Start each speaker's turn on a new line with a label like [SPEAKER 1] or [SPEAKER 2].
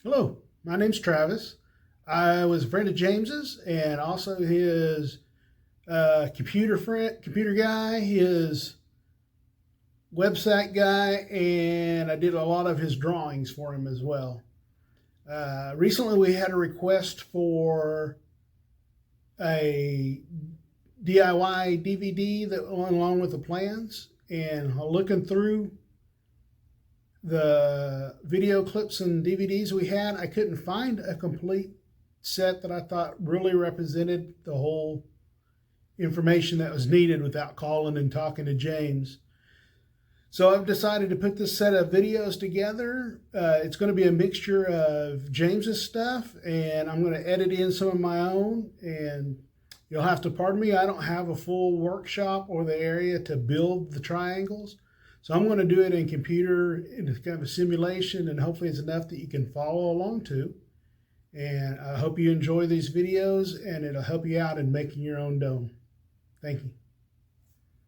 [SPEAKER 1] Hello, my name's Travis. I was a friend of James's and also his computer guy, his website guy, and I did a lot of his drawings for him as well. Recently, we had a request for a DIY DVD that went along with the plans, and looking through the video clips and DVDs we had, I couldn't find a complete set that I thought really represented the whole information that was needed without calling and talking to James. So I've decided to put this set of videos together. It's going to be a mixture of James's stuff, and I'm going to edit in some of my own. And you'll have to pardon me, I don't have a full workshop or the area to build the triangles. So I'm going to do it in computer in kind of a simulation, and hopefully it's enough that you can follow along to. And I hope you enjoy these videos, and it'll help you out in making your own dome. Thank you.